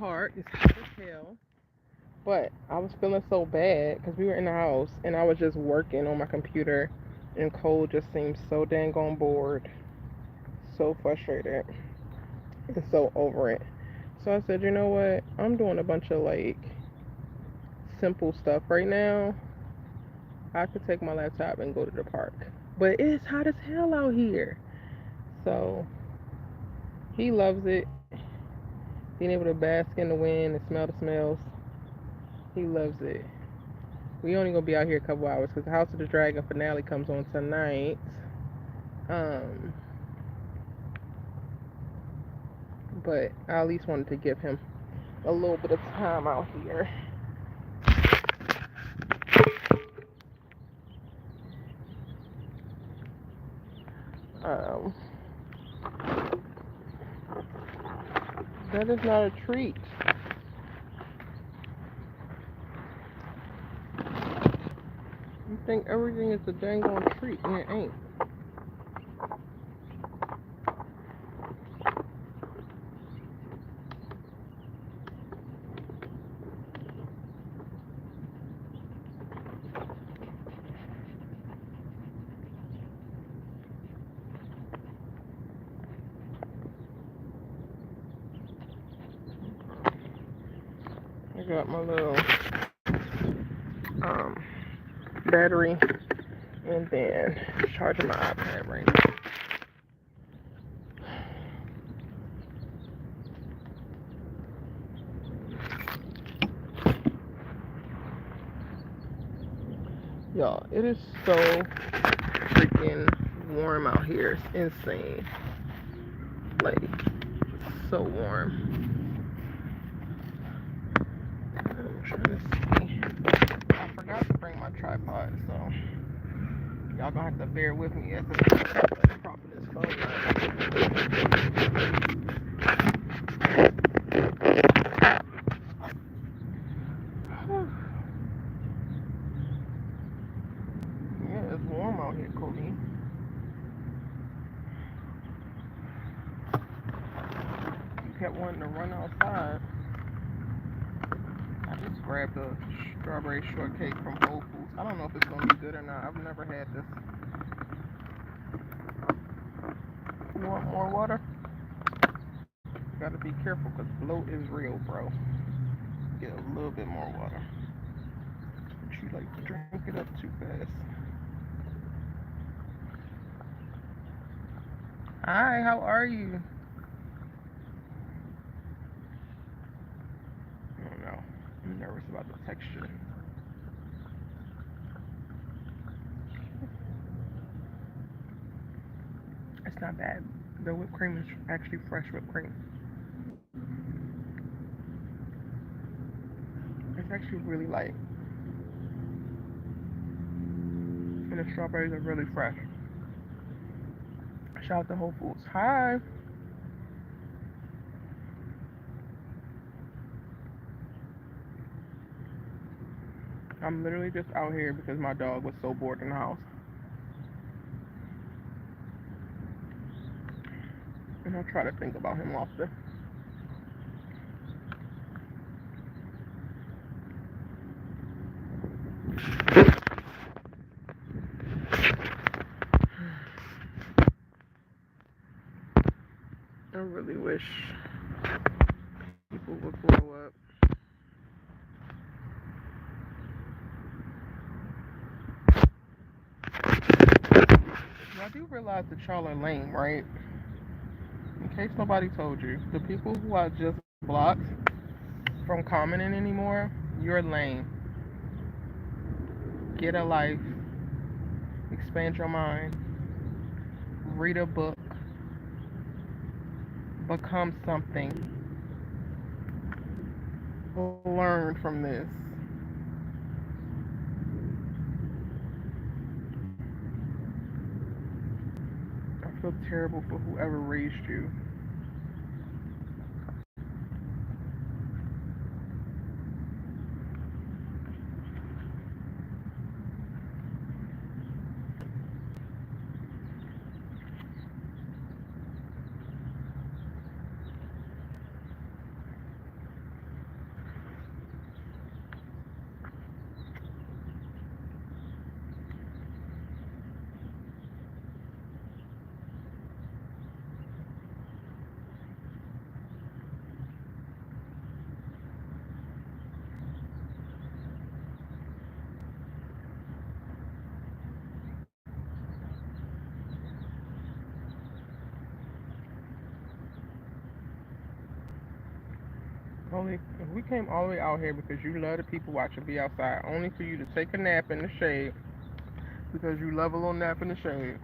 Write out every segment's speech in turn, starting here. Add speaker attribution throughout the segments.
Speaker 1: park. It's hot as hell. But I was feeling so bad because we were in the house and I was just working on my computer, and Cole just seemed so dang on bored, so frustrated, and so over it. So I said, you know what? I'm doing a bunch of like simple stuff right now. I could take my laptop and go to the park. But it's hot as hell out here. So he loves it. Being able to bask in the wind and smell the smells. He loves it. We only gonna be out here a couple hours because the House of the Dragon finale comes on tonight. Um, but I at least wanted to give him a little bit of time out here. Um, that is not a treat. You think everything is a dang on treat, and it ain't. I got my little um, battery, and then charging my iPad right now. Y'all, it is so freaking warm out here. It's insane. Like, so warm. I'm trying to see. I forgot to bring my tripod, so y'all gonna have to bear with me as I'm propping this phone up. Yeah, it's warm out here, Cody. You kept wanting to run outside. I just grabbed a strawberry shortcake from Whole Foods. I don't know if it's gonna be good or not. I've never had this. You want more water? You gotta be careful because bloat is real, bro. Get a little bit more water. But you like to drink it up too fast. Hi, how are you? I don't know. I'm nervous about the texture. It's not bad. The whipped cream is actually fresh whipped cream. It's actually really light. And the strawberries are really fresh. Shout out to Whole Foods. Hi. I'm literally just out here because my dog was so bored in the house. And I try to think about him often. I really wish people would grow up. I do realize that y'all are lame, right? In case nobody told you, the people who I just blocked from commenting anymore, you're lame. Get a life. Expand your mind. Read a book. Become something. Learn from this. I feel terrible for whoever raised you. Only if we came all the way out here because you love the people watching, be outside, only for you to take a nap in the shade because you love a little nap in the shade.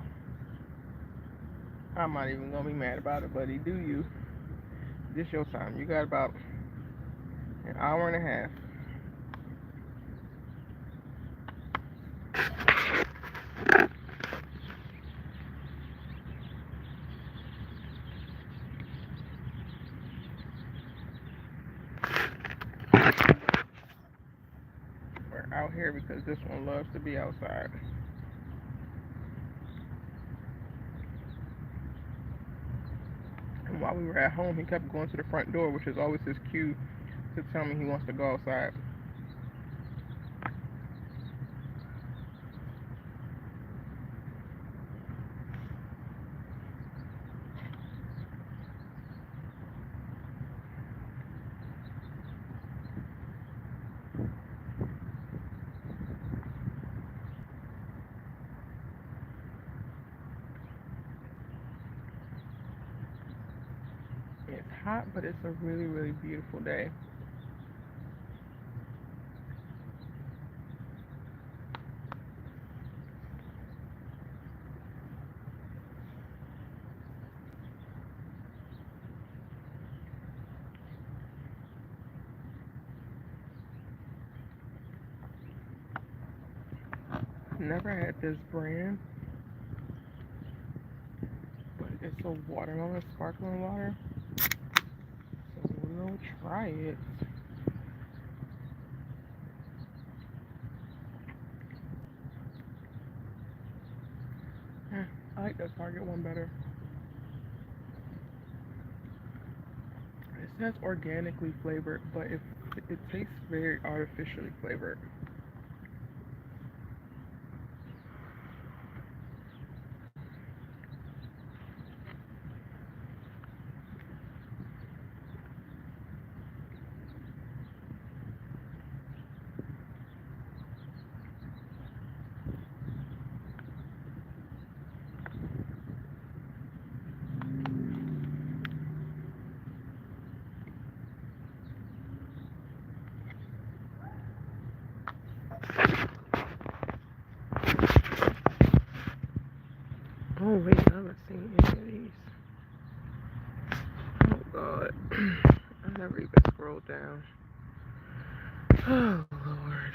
Speaker 1: I'm not even gonna be mad about it, buddy. Do you? This your time. You got about an hour and a half. We're out here because this one loves to be outside. And while we were at home, he kept going to the front door, which is always his cue to tell me he wants to go outside. It's hot, but it's a really, really beautiful day. Never had this brand, but it's a watermelon sparkling water. So we'll try it. I like the Target one better. It says organically flavored, but it tastes very artificially flavored. Oh wait, I haven't seen any of these. Oh god. I never even scrolled down. Oh Lord.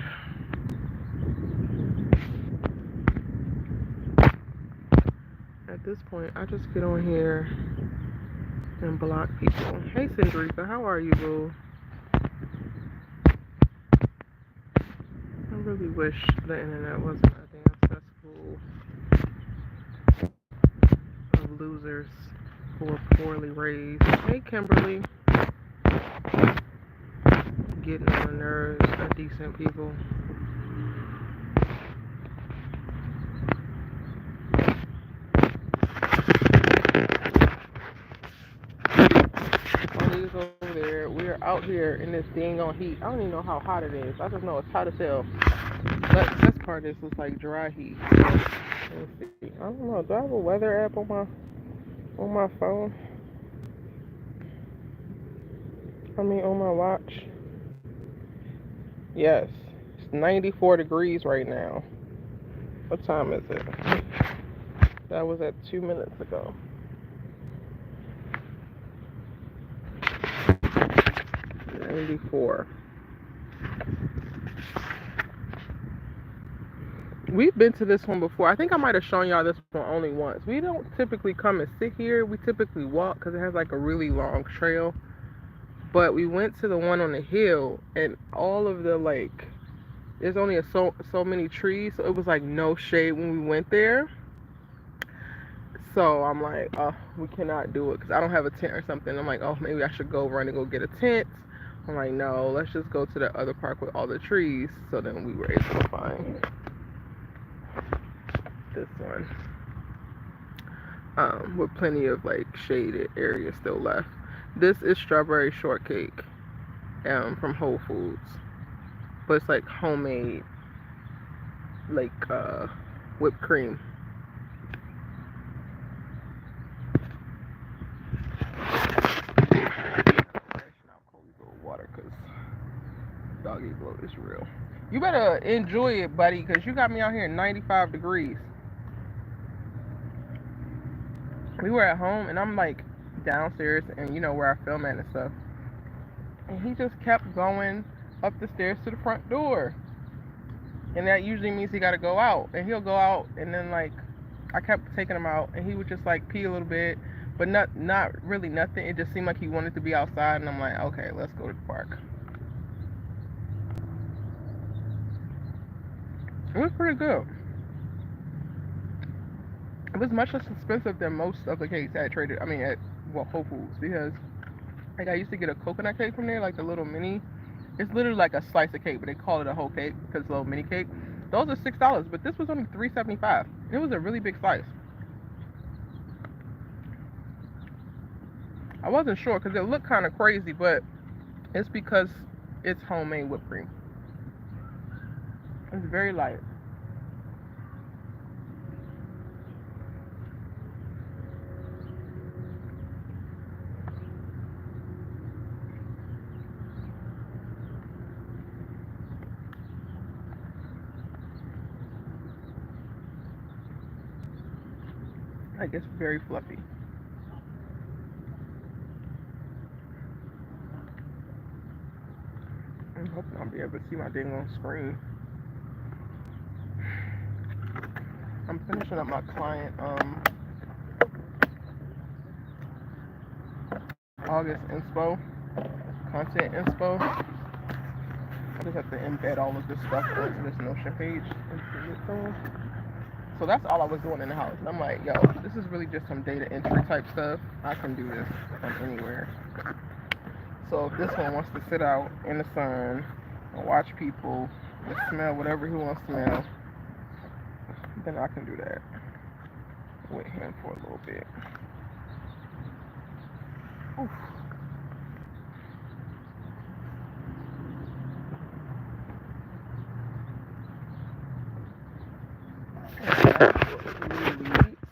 Speaker 1: At this point, I just get on here and block people. Hey Cindrika, how are you, boo? I really wish the internet wasn't a damn cesspool of losers who are poorly raised. Hey Kimberly. Getting on the nerves of decent people. Ladies over there, we're out here in this dang on heat. I don't even know how hot it is. I just know it's hot as hell. But this part is like dry heat. Let's see. I don't know. Do I have a weather app on my phone? On my watch. Yes. It's 94 degrees right now. What time is it? That was at 2 minutes ago. 94. We've been to this one before. I think I might have shown y'all this one only once. We don't typically come and sit here. We typically walk because it has like a really long trail. But we went to the one on the hill, and all of the like, there's only so many trees, so it was like no shade when we went there. So I'm like, oh, we cannot do it because I don't have a tent or something. I'm like, oh, maybe I should go run and go get a tent. I'm like, no, let's just go to the other park with all the trees. So then we were able to find this one with plenty of like shaded areas still left. This is strawberry shortcake from Whole Foods, but it's like homemade, like whipped cream. Water It's real. You better enjoy it, buddy, because you got me out here in 95 degrees. We were at home, and I'm like downstairs, and you know where I film at and stuff. And he just kept going up the stairs to the front door. And that usually means he got to go out. And he'll go out, and then like I kept taking him out, and he would just like pee a little bit, but not really nothing. It just seemed like he wanted to be outside, and I'm like, okay, let's go to the park. It was pretty good. It was much less expensive than most of the cakes at Whole Foods, because like I used to get a coconut cake from there, like the little mini. It's literally like a slice of cake, but they call it a whole cake because it's a little mini cake. Those are $6, but this was only $3.75. It was a really big slice. I wasn't sure because it looked kind of crazy, but it's because it's homemade whipped cream. It's very light. Like it's very fluffy. I'm hoping I'll be able to see my dang on screen. I'm finishing up my client August inspo, content inspo. I just have to embed all of this stuff onto this Notion page. So that's all I was doing in the house. And I'm like, yo, this is really just some data entry type stuff. I can do this from anywhere. So if this one wants to sit out in the sun and watch people and smell whatever he wants to smell, then I can do that with him for a little bit. Oof.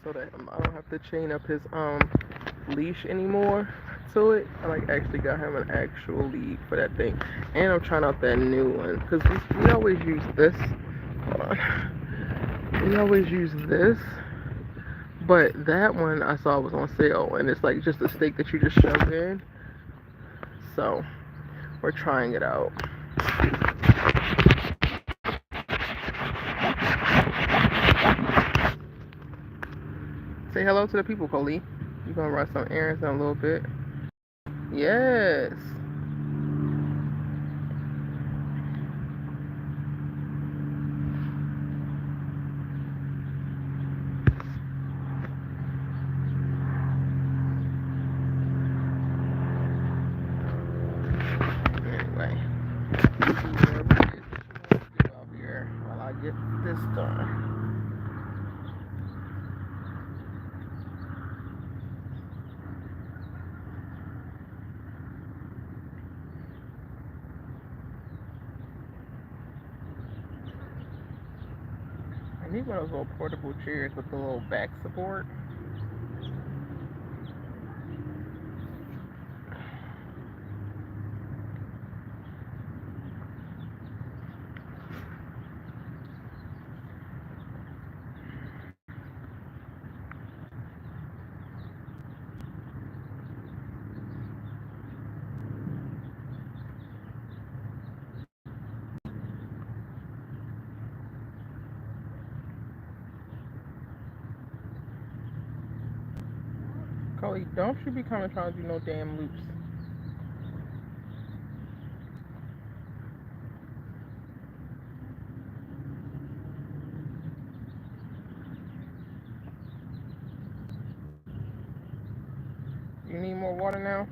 Speaker 1: So that I don't have to chain up his leash anymore to it. I like actually got him an actual lead for that thing, and I'm trying out that new one because we always use this. Hold on, we always use this, but that one I saw was on sale, and it's like just a steak that you just shove in. So we're trying it out. Say hello to the people, Coley. You're gonna run some errands in a little bit. Yes. Anyway, get out here while I get this done. I need one of those little portable chairs with the little back support. Coley, don't you be coming trying to do no damn loops. You need more water now?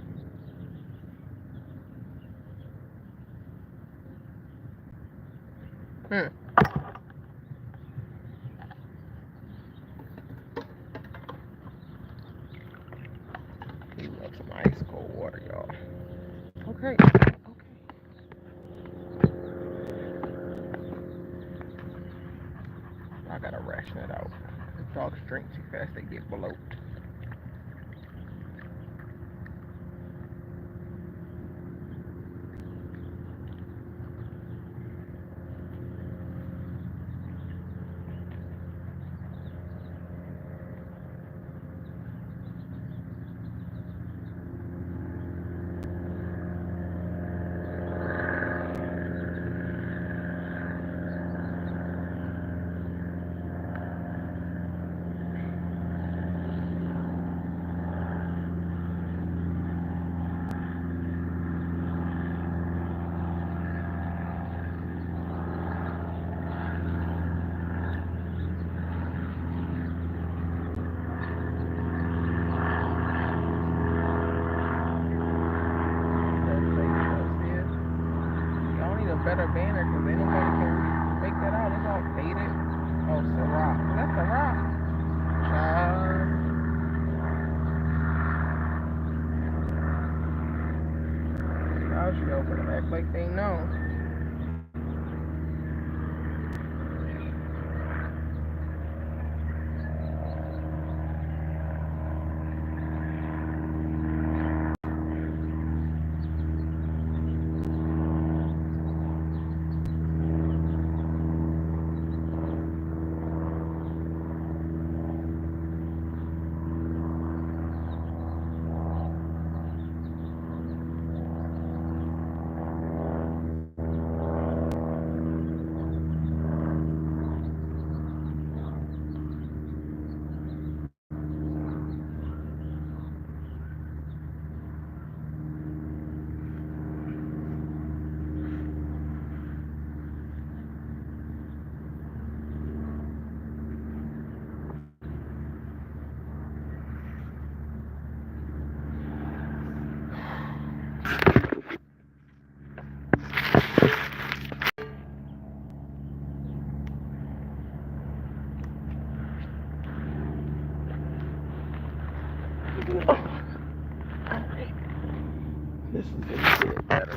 Speaker 1: You love some ice cold water, y'all. Okay. I gotta ration it out. Dogs drink too fast, they get bloated. better banner because ain't nobody can really make that out. It's all faded. Oh, Ciroc. Is that Ciroc? Child. Y'all should better act like they know. Alright. This is gonna get better.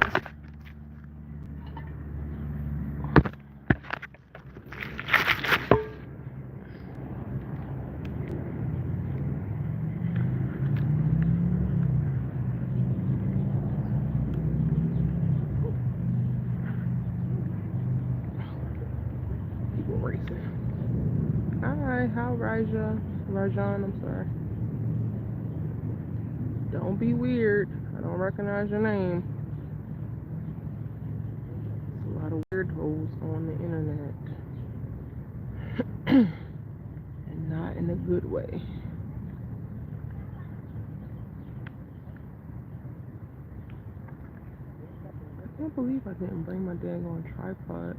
Speaker 1: People racing. Hi, how Rajan, I'm sorry. Don't be weird. I don't recognize your name. There's a lot of weird hoes on the internet. And not in a good way. I can't believe I didn't bring my daggone tripod.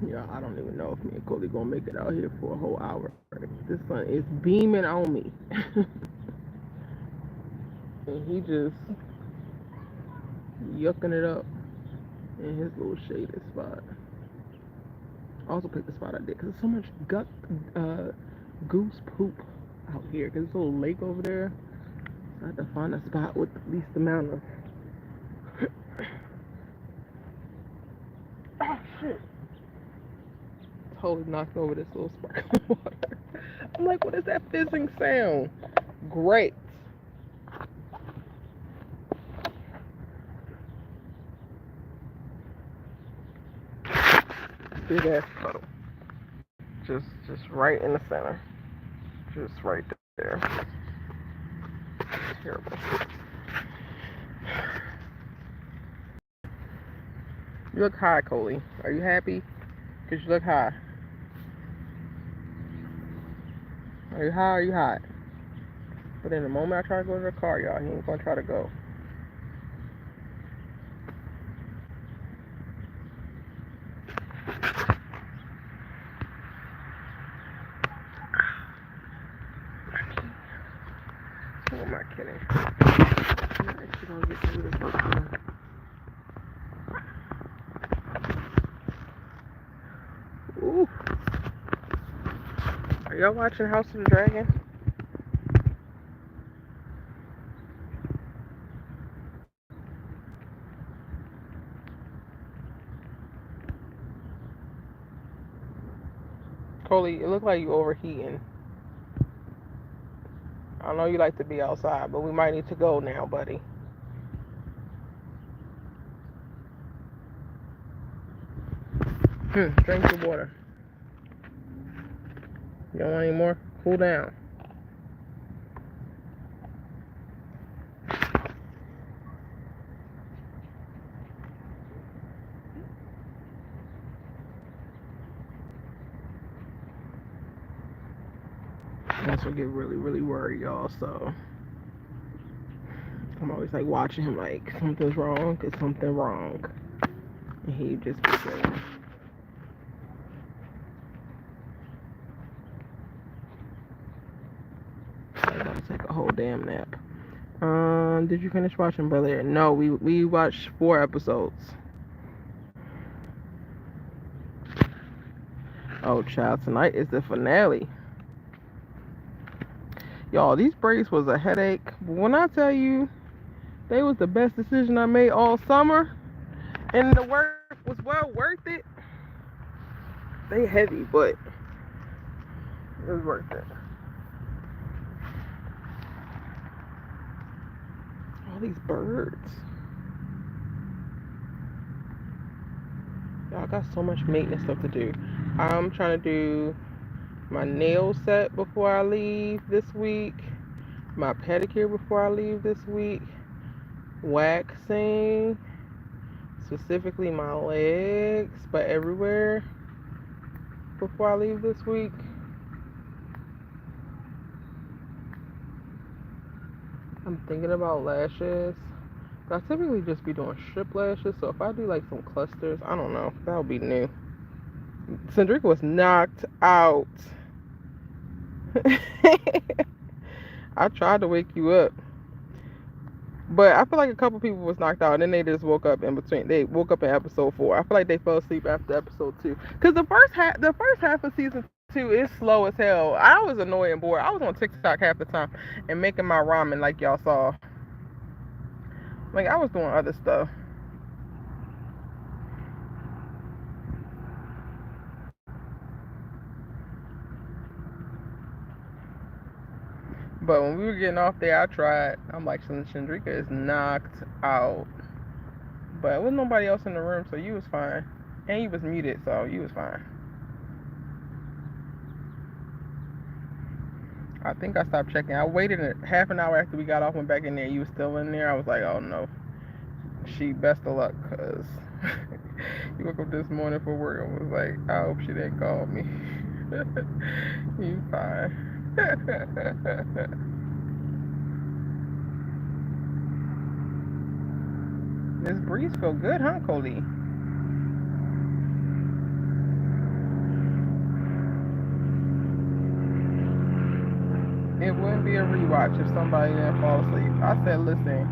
Speaker 1: Yeah, I don't even know if me and Cody gonna make it out here for a whole hour. This sun is beaming on me. And he just yucking it up in his little shaded spot. I also picked the spot I did because there's so much goose poop out here. Because there's a little lake over there. So I had to find a spot with the least amount of... Oh, shit. Totally knocked over this little sparkling water. I'm like, what is that fizzing sound? Great. Big ass puddle. Just right in the center. Just right there. Terrible. You look high, Coley. Are you happy? Because you look high. Are you high or are you hot? But in the moment I try to go to the car, y'all, he ain't gonna try to go. Who am I kidding? I'm actually gonna get through this one. Ooh. Are y'all watching House of the Dragon? Coley, it looked like you overheating. I know you like to be outside, but we might need to go now, buddy. Drink your water. You don't want any more? Cool down. That's what get really, really worried, y'all. So I'm always like watching him, like something's wrong, is something wrong, and he just be saying. I'm about to take a whole damn nap. Did you finish watching Bel Air? No, we watched 4 episodes. Oh, child, tonight is the finale. Y'all, these braids was a headache. But when I tell you, they was the best decision I made all summer, and the work was well worth it. They heavy, but it was worth it. All these birds. Y'all got so much maintenance stuff to do. I'm trying to do my nail set before I leave this week, my pedicure before I leave this week, waxing, specifically my legs, but everywhere before I leave this week. I'm thinking about lashes. I typically just be doing strip lashes, so if I do like some clusters, I don't know, that would be new. Cendric was knocked out. I tried to wake you up, but I feel like a couple people was knocked out, and then they just woke up in between. They woke up in episode 4. I feel like they fell asleep after episode 2, because the first half of season 2 is slow as hell. I was annoyed and bored. I was on TikTok half the time and making my ramen, like y'all saw. Like I was doing other stuff. But when we were getting off there, I tried. I'm like, Chandrika is knocked out. But there was nobody else in the room, so you was fine. And you was muted, so you was fine. I think I stopped checking. I waited half an hour after we got off, went back in there. You was still in there. I was like, oh no. She best of luck, because you woke up this morning for work and was like, I hope she didn't call me. You fine. This breeze feel good, huh, Cody? It wouldn't be a rewatch if somebody didn't fall asleep. I said, listen,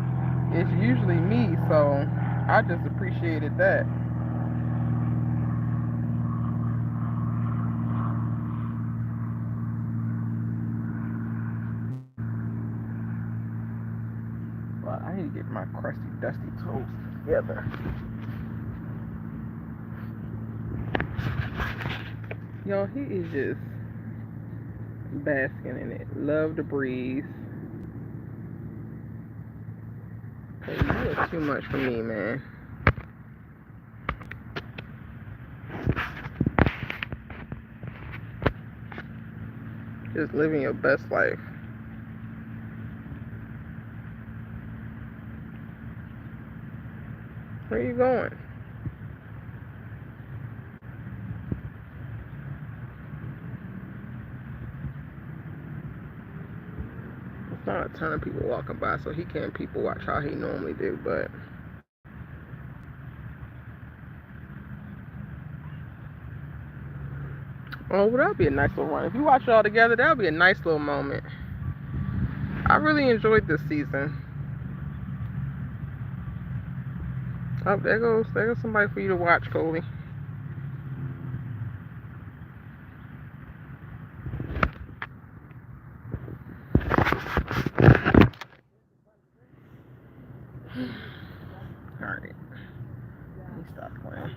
Speaker 1: it's usually me, so I just appreciated that. Well, I need to get my crusty, dusty toes together. Yo, he is just basking in it. Love the breeze. Hey, you are too much for me, man. Just living your best life. Where are you going? It's not a ton of people walking by, so he can't people watch how he normally do, but oh, well, that'll be a nice little run. If you watch it all together, that'll be a nice little moment. I really enjoyed this season. Oh, there goes somebody for you to watch, Coley. Alright. Let me stop playing.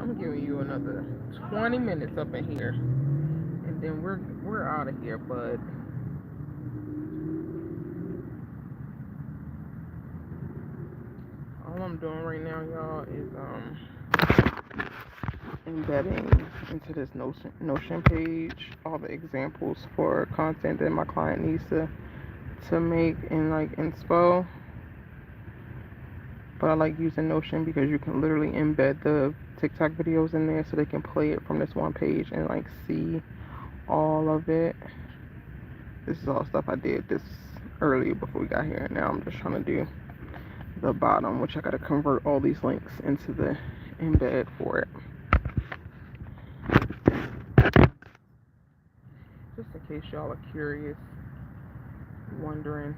Speaker 1: I'm giving you another 20 minutes up in here, and then we're out of here, bud. All I'm doing right now, y'all, is embedding into this Notion page all the examples for content that my client needs to make in like inspo. But I like using Notion because you can literally embed the TikTok videos in there so they can play it from this one page and like see all of it. This is all stuff I did this earlier before we got here, and now I'm just trying to do the bottom, which I gotta convert all these links into the embed for it. Just in case y'all are curious, wondering.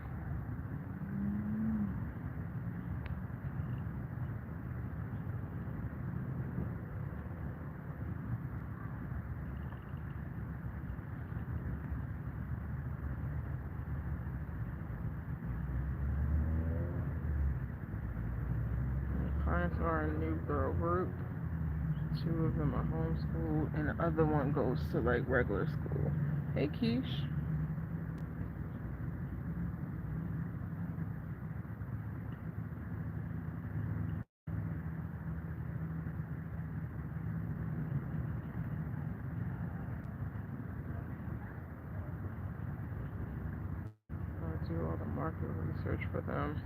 Speaker 1: Clients are a new girl group. 2 of them are homeschooled, and the other one goes to like regular school. Hey, Keish. I do all the market research for them.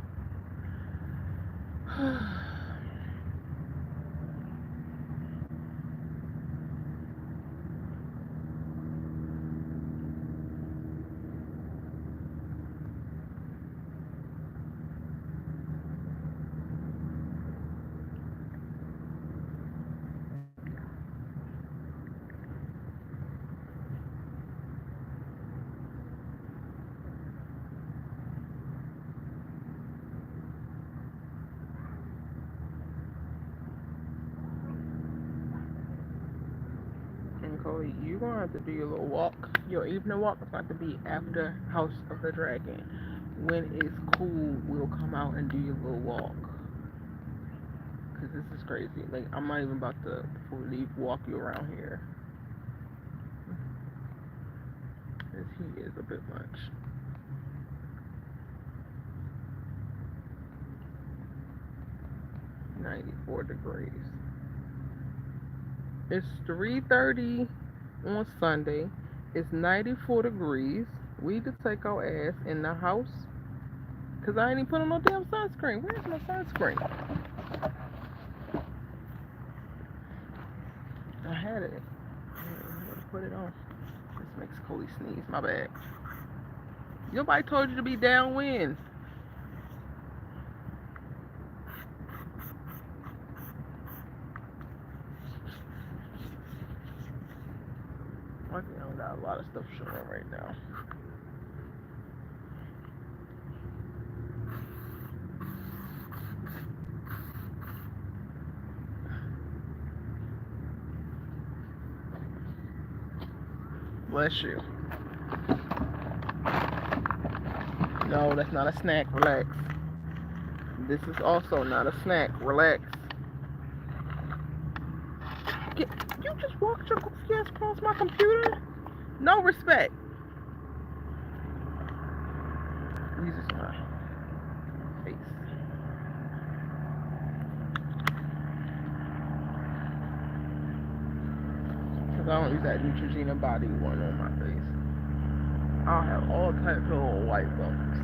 Speaker 1: And Cody, you're gonna have to do your little walk. Your evening walk is about to be after House of the Dragon. When it's cool, we'll come out and do your little walk. Cause this is crazy. Like, I'm not even about to, before we leave, walk you around here. This heat is a bit much. .94 degrees. It's 3:30 on Sunday. It's 94 degrees. We need to take our ass in the house. Cause I ain't even put on no damn sunscreen. Where's my sunscreen? I had it. I'm gonna put it on. This makes Cody sneeze. My bad. Nobody told you to be downwind. I think I got a lot of stuff showing right now. Bless you. No, that's not a snack. Relax. This is also not a snack. Relax. You just walked your ass across my computer? No respect. Use this my face. Because I don't use that Neutrogena body one on my face. I'll have all types of little white bumps.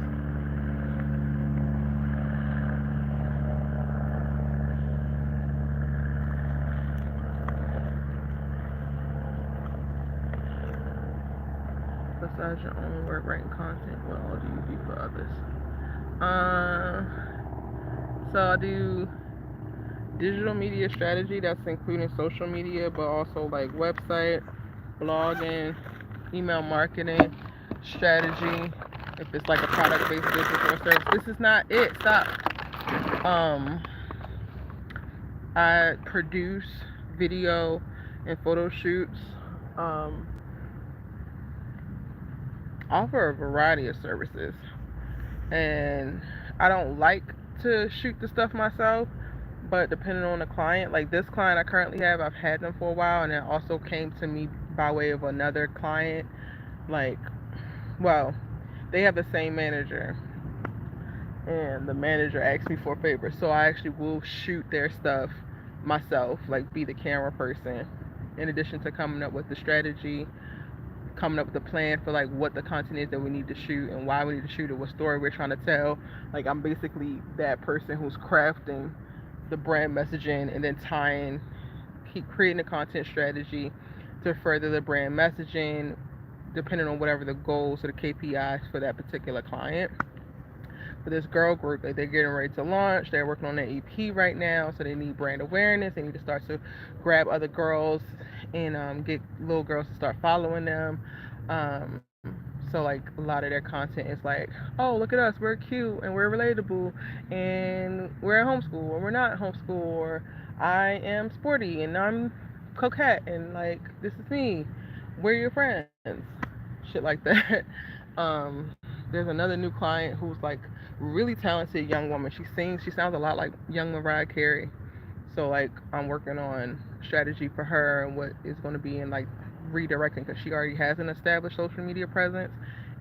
Speaker 1: Besides your own work, writing content, what all do you do for others? So I do digital media strategy, that's including social media, but also like website, blogging, email marketing, strategy, if it's like a product-based business or service. This is not it. Stop. I produce video and photo shoots. Offer a variety of services, and I don't like to shoot the stuff myself, But depending on the client, like this client I currently have, I've had them for a while, and it also came to me by way of another client. Like, well, they have the same manager, and the manager asked me for a favor, so I actually will shoot their stuff myself, like be the camera person, in addition to coming up with the strategy, coming up with a plan for like what the content is that we need to shoot and why we need to shoot it, what story we're trying to tell. Like I'm basically that person who's crafting the brand messaging and then keep creating the content strategy to further the brand messaging, depending on whatever the goals or the KPIs for that particular client. For this girl group, like they're getting ready to launch, they're working on their EP right now, so they need brand awareness. They need to start to grab other girls and get little girls to start following them. So like a lot of their content is like, oh, look at us, we're cute and we're relatable, and we're at homeschool or we're not homeschool, or I am sporty and I'm coquette, and like this is me. We're your friends, shit like that. There's another new client who's like really talented young woman. She sings. She sounds a lot like young Mariah Carey. So like I'm working on strategy for her and what is going to be in like redirecting, because she already has an established social media presence,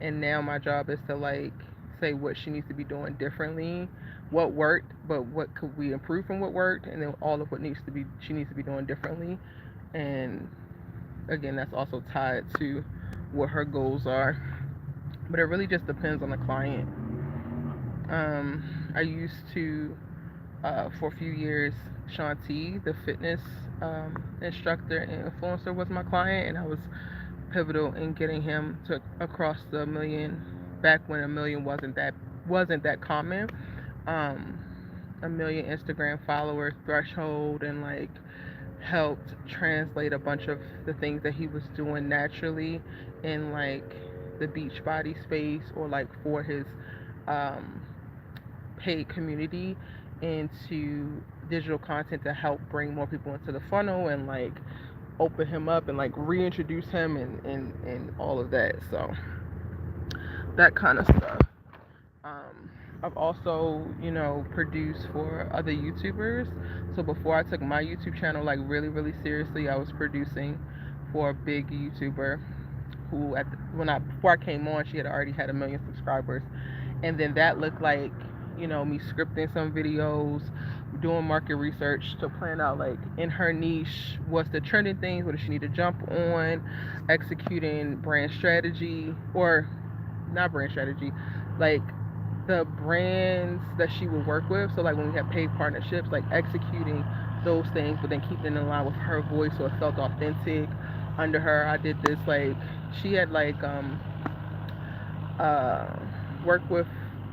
Speaker 1: and now my job is to like say what she needs to be doing differently, what worked, but what could we improve from what worked, and then all of what needs to be she needs to be doing differently. And again, that's also tied to what her goals are. But it really just depends on the client. I used to, for a few years, Shanti, the fitness instructor and influencer, was my client, and I was pivotal in getting him to across the million back when a million wasn't that common. Um, a million Instagram followers threshold, and like helped translate a bunch of the things that he was doing naturally in like the beach body space, or like for his um, paid community, into digital content to help bring more people into the funnel and like open him up and like reintroduce him, and all of that. So that kind of stuff. Um, I've also, produced for other YouTubers. So before I took my YouTube channel like really, really seriously, I was producing for a big YouTuber who before I came on, she had already had 1 million subscribers, and then that looked like, me scripting some videos, doing market research to plan out like in her niche what's the trending things, what does she need to jump on, executing brand strategy, or not brand strategy, like the brands that she would work with. So like when we have paid partnerships, like executing those things, but then keeping in line with her voice so it felt authentic under her. I did this like she had like uh worked with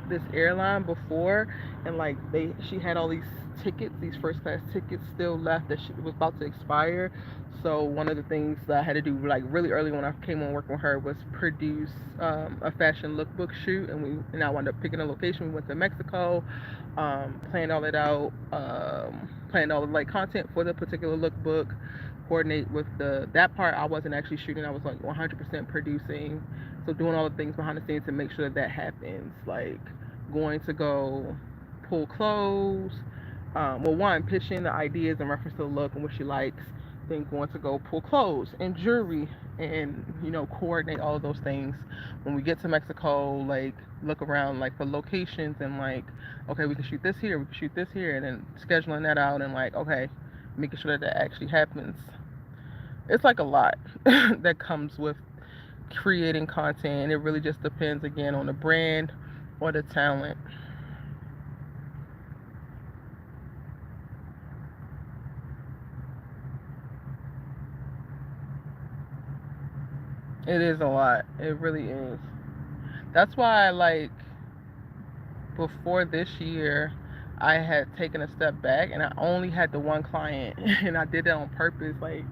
Speaker 1: this airline before, and like she had all these tickets, these first class tickets still left that she was about to expire. So one of the things that I had to do like really early when I came on working with her was produce a fashion lookbook shoot, and I wound up picking a location. We went to Mexico, planned all it out, planned all the like content for the particular lookbook, coordinate with that part I wasn't actually shooting. I was like 100% producing, so doing all the things behind the scenes to make sure that happens, like going to go pull clothes, well, one, pitching the ideas in reference to the look and what she likes, then going to go pull clothes and jewelry, and coordinate all of those things. When we get to Mexico, like look around like for locations, and like, okay, we can shoot this here, we can shoot this here, and then scheduling that out, and like, okay, making sure that actually happens. It's like a lot that comes with creating content, and it really just depends again on the brand or the talent. It is a lot. It really is. That's why like before this year I had taken a step back, and I only had the one client and I did that on purpose. Like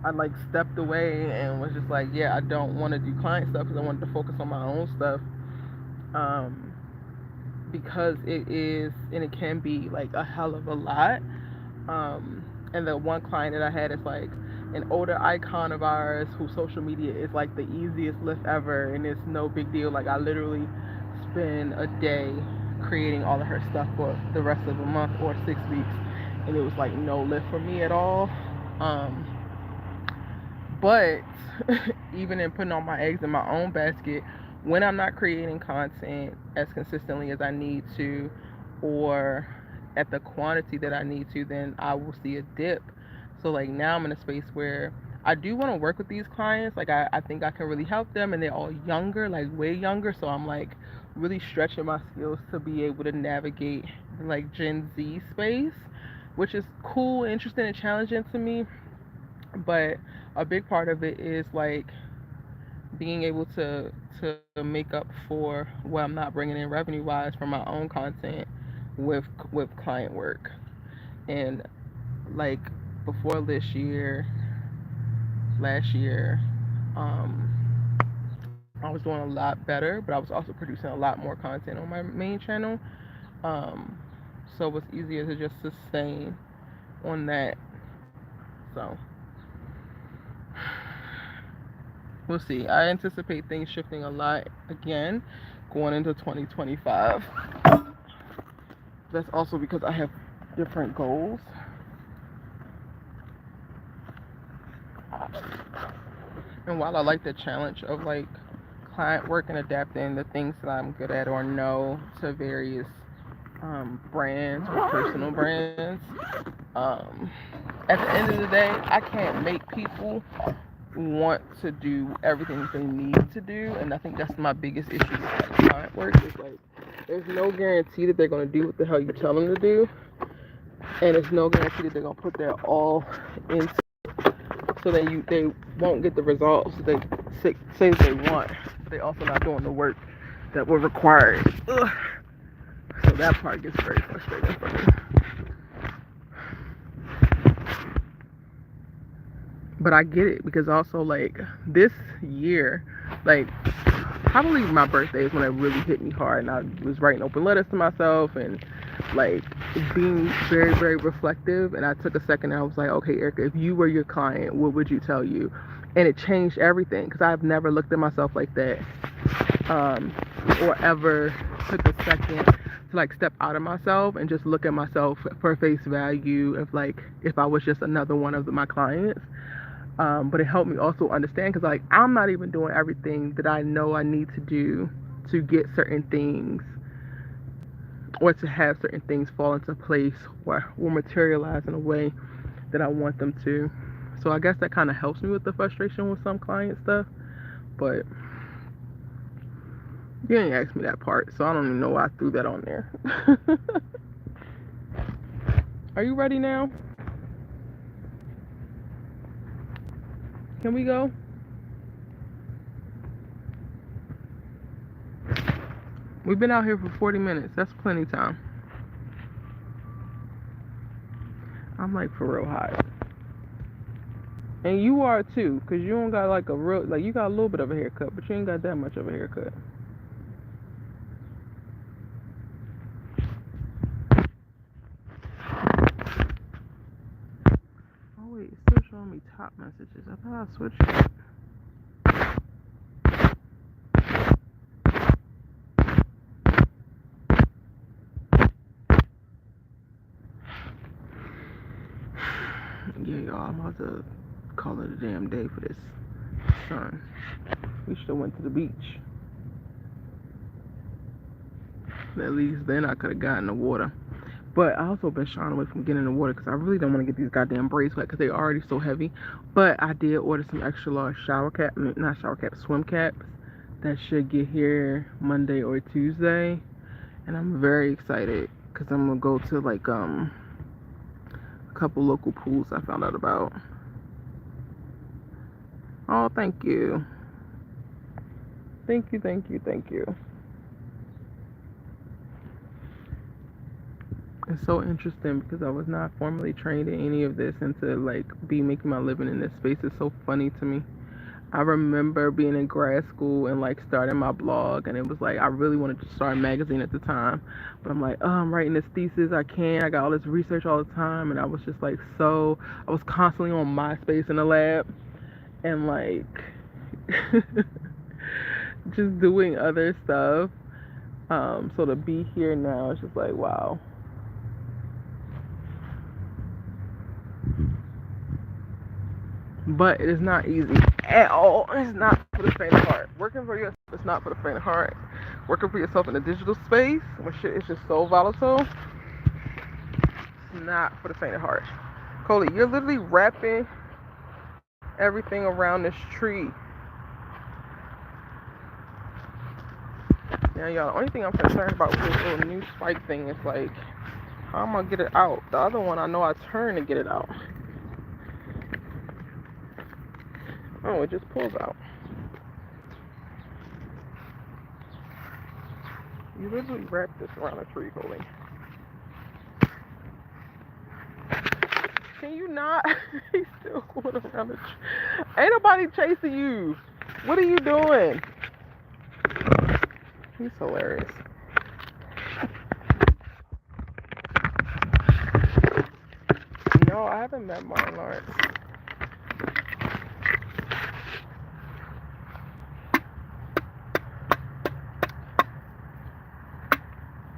Speaker 1: I like stepped away and was just like, yeah, I don't want to do client stuff because I wanted to focus on my own stuff. Um, because it is, and it can be like a hell of a lot. And the one client that I had is like an older icon of ours whose social media is like the easiest lift ever, and it's no big deal. Like I literally spend a day creating all of her stuff for the rest of a month or 6 weeks, and it was like no lift for me at all. Um, but even in putting all my eggs in my own basket, when I'm not creating content as consistently as I need to, or at the quantity that I need to, then I will see a dip. So like now I'm in a space where I do want to work with these clients. Like I think I can really help them, and they're all younger, like way younger. So I'm like really stretching my skills to be able to navigate like Gen Z space, which is cool, interesting, and challenging to me. But a big part of it is like being able to make up for what I'm not bringing in revenue wise from my own content with client work. And like before this year, last year, um, I was doing a lot better, but I was also producing a lot more content on my main channel. Um, so it was easier to just sustain on that. So we'll see. I anticipate things shifting a lot again going into 2025. That's also because I have different goals. And while I like the challenge of like client work and adapting the things that I'm good at or know to various brands or personal brands, um, at the end of the day, I can't make people want to do everything they need to do, and I think that's my biggest issue with like client work is like there's no guarantee that they're gonna do what the hell you tell them to do, and there's no guarantee that they're gonna put their all into so that they won't get the results they say they want, but they also not doing the work that were required. Ugh. So that part gets very frustrating for me. But I get it because also like this year, like probably my birthday is when it really hit me hard, and I was writing open letters to myself and like being very, very reflective. And I took a second and I was like, okay, Erica, if you were your client, what would you tell you? And it changed everything because I've never looked at myself like that, or ever took a second to like step out of myself and just look at myself for face value of like if I was just another one of my clients. But it helped me also understand because like I'm not even doing everything that I know I need to do to get certain things or to have certain things fall into place or materialize in a way that I want them to. So I guess that kind of helps me with the frustration with some client stuff. But you didn't ask me that part, so I don't even know why I threw that on there. Are you ready now? Can we go? We've been out here for 40 minutes. That's plenty of time. I'm like for real hot. And you are too, because you don't got like a real, like you got a little bit of a haircut, but you ain't got that much of a haircut. Oh wait, it's still showing me top messages. I thought I switched it. Yeah, y'all, I'm about to call it a damn day for this sun. We should have went to the beach. At least then I could have gotten the water. But I also been shying away from getting in the water because I really don't want to get these goddamn braids wet because they're already so heavy. But I did order some extra large swim caps that should get here Monday or Tuesday. And I'm very excited because I'm going to go to like a couple local pools I found out about. Oh, thank you. Thank you, thank you, thank you. It's so interesting because I was not formally trained in any of this, and to like be making my living in this space is so funny to me. I remember being in grad school and like starting my blog, and it was like I really wanted to start a magazine at the time, but I'm like, oh, I'm writing this thesis, I got all this research all the time, and I was just like I was constantly on MySpace in the lab and like just doing other stuff. So to be here now, it's just like wow. But it is not easy at all. It's not for the faint of heart. Working for yourself is not for the faint of heart. Working for yourself in the digital space, when shit is just so volatile, it's not for the faint of heart. Coley, you're literally wrapping everything around this tree. Now, y'all, the only thing I'm concerned about with this little new spike thing is, like, how am I gonna get it out? The other one, I know I turn to get it out. Oh, it just pulls out. You literally wrap this around a tree, Coley. Can you not? He's still going around the tree. Ain't nobody chasing you. What are you doing? He's hilarious. No, I haven't met Martin Lawrence.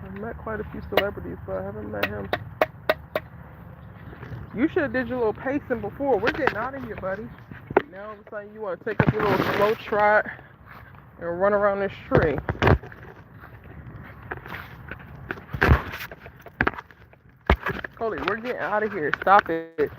Speaker 1: I've met quite a few celebrities, but I haven't met him. You should have did your little pacing before. We're getting out of here, buddy. Now all of a sudden you want to take up your little slow trot and run around this tree. Coley, we're getting out of here. Stop it.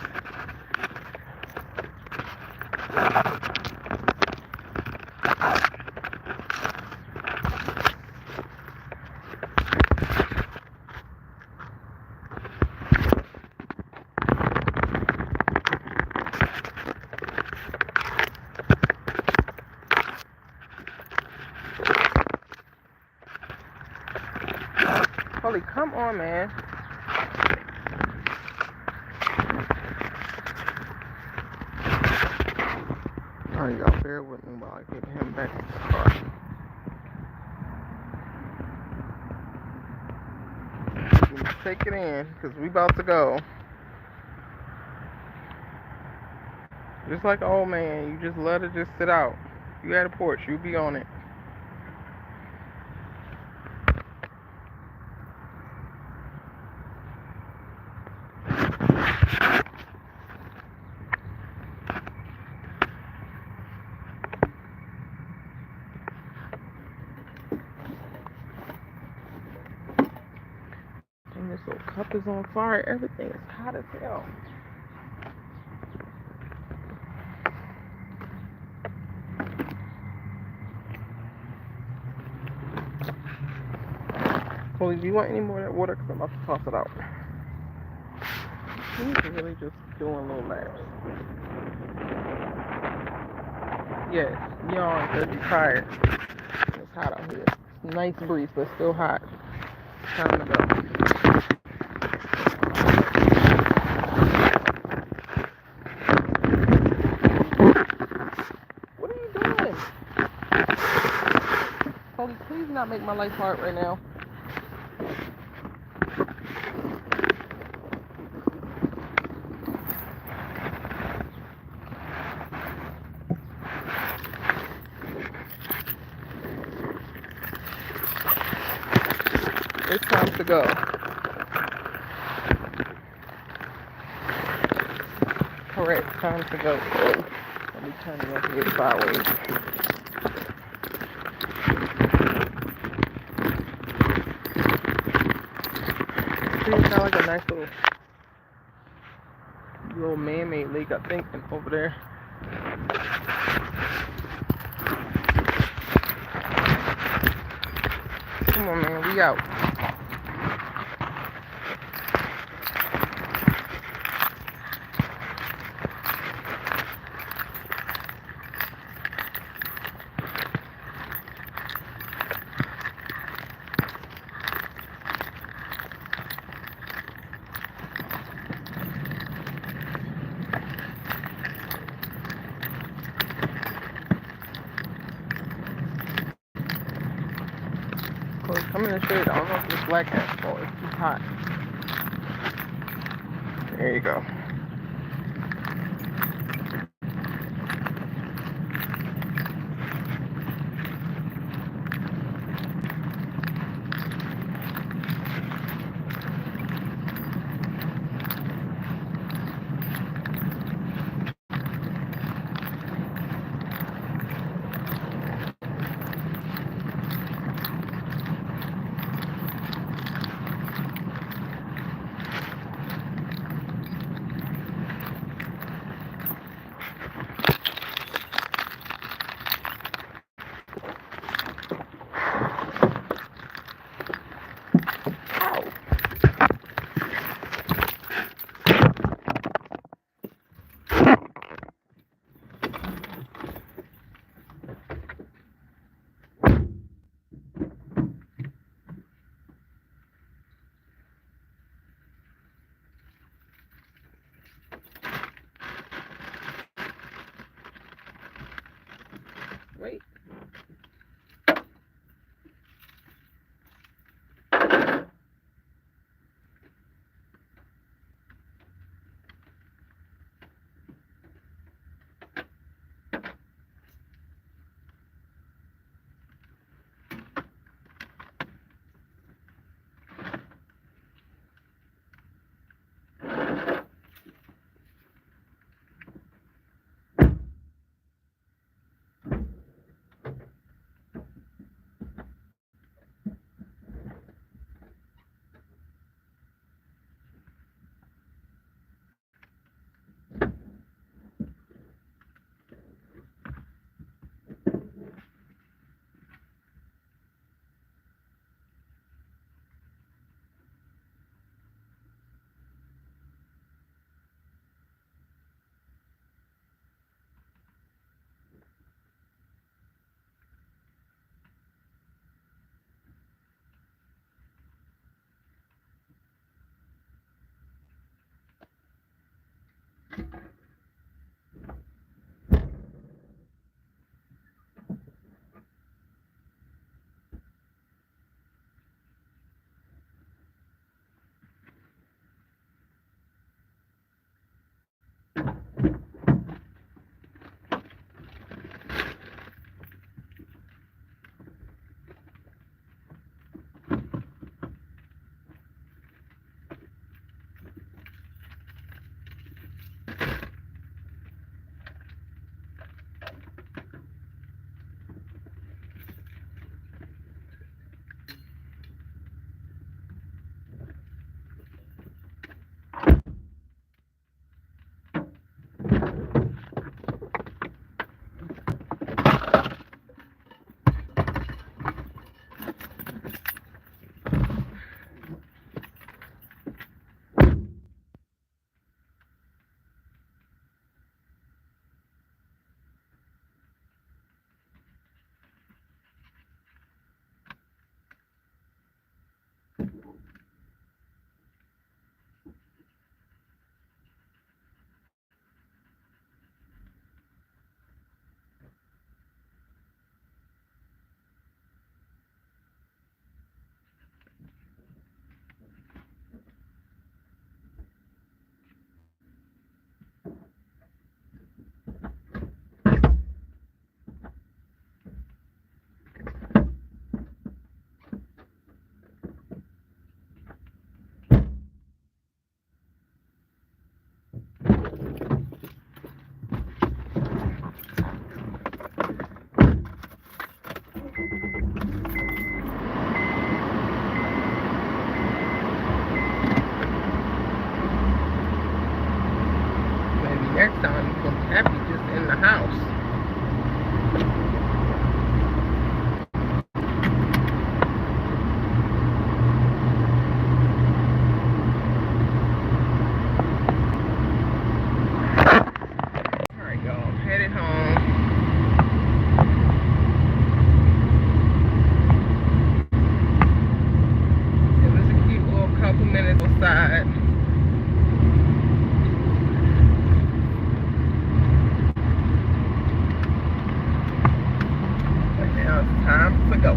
Speaker 1: Coley, come on, man. Alright, y'all, bear with me while I get him back to the car. Take it in, because we about to go. Just like an old man, you just let it just sit out. You at a porch, you be on it. And this little cup is on fire. Everything is hot as hell. Coley, do you want any more of that water? Because I'm about to toss it out. He's really just doing little laps. Yes, yawn because he's tired. It's hot out here. It's nice breeze, but still hot. Time to go. What are you doing? Coley, please not make my life hard right now. It's time to go. Correct, time to go. Let me turn it over here sideways. See, it's got like a nice little man-made lake, I think, over there. Come on, man, we out. Come in the shade. I don't know if this black asphalt is too hot. There you go. couple minutes outside. But now it's time to go.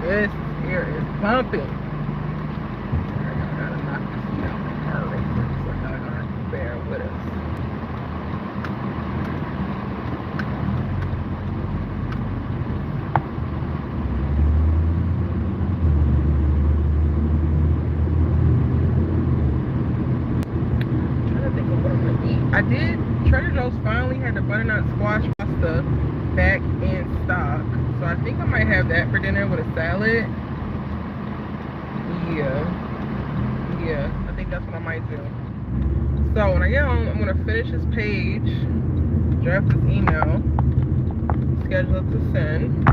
Speaker 1: This here is bumping. I gotta knock this heat out the car real quick, so y'all gonna have to bear with us. I'm trying to think of what I'm gonna eat. I did. Trader Joe's finally had the butternut squash pasta back in stock. So I think I might have that for dinner with a salad. Yeah, I think that's what I might do. So when I get home, I'm gonna finish this page, draft this email, schedule it to send,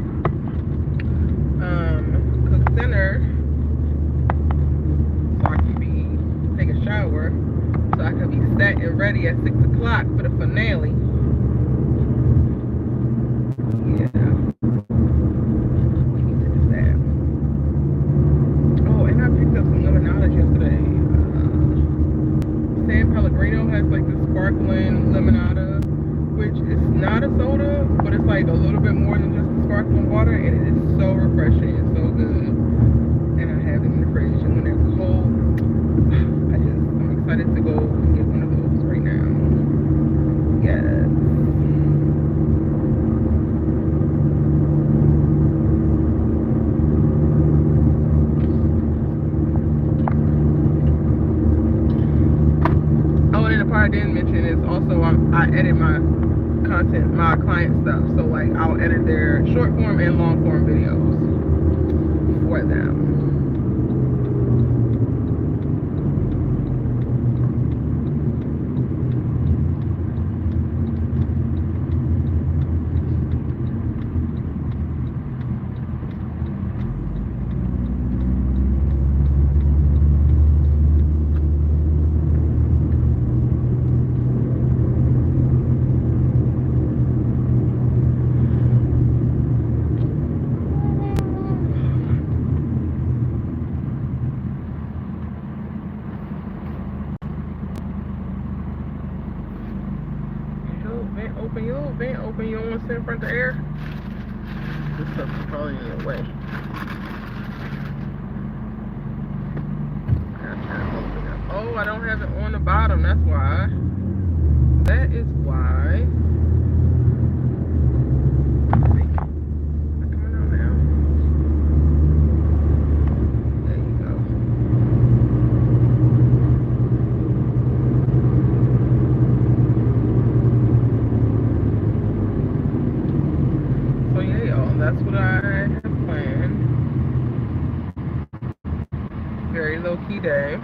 Speaker 1: cook dinner, so I can take a shower, so I can be set and ready at 6 o'clock for the finale. Yeah. Has like the sparkling limonada, which is not a soda, but it's like a little bit more than just the sparkling water, and it is so refreshing and so good. And I have them in the fridge, and when they're cold, I'm excited to go get one of those right now. Yes. I didn't mention is also I edit my content, my client stuff. So like I'll edit their short form and long form videos for them. Vent open, you don't want to sit in front of the air? This stuff is probably in the way. Oh, I don't have it on the bottom, that's why. That is why. Let's see. Is it coming out now? There you go. So yeah, y'all, that's what I have planned. Very low-key day.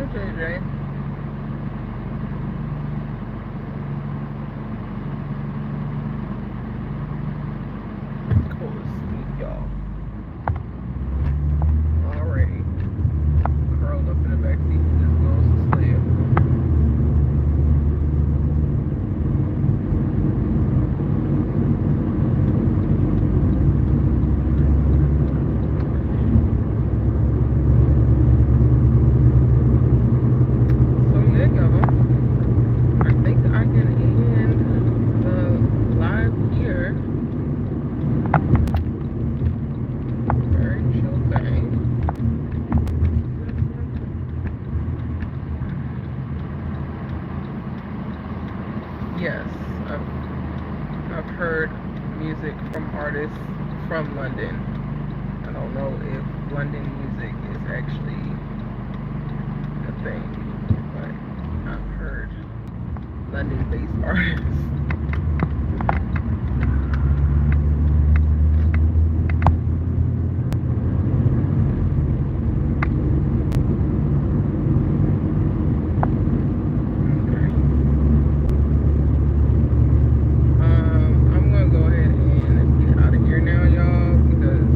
Speaker 1: Hi, JJ. Go to sleep, y'all. Already curled up in the backseat and just goes to sleep. So yeah, y'all. I think I can end the live here. Very chill thing. Yes, I've heard music from artists from London. I don't know if London music is actually a thing, but I've heard London-based artists. I'm gonna go ahead and get out of here now, y'all, because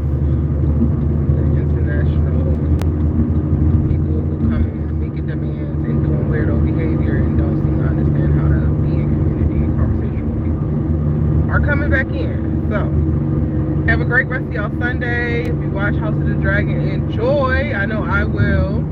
Speaker 1: the international people who come in making demands and doing weirdo behavior and don't seem to understand how to be in community and conversation with people are coming back in. So have a great rest of y'all Sunday. If you watch House of the Dragon, enjoy. I know I will.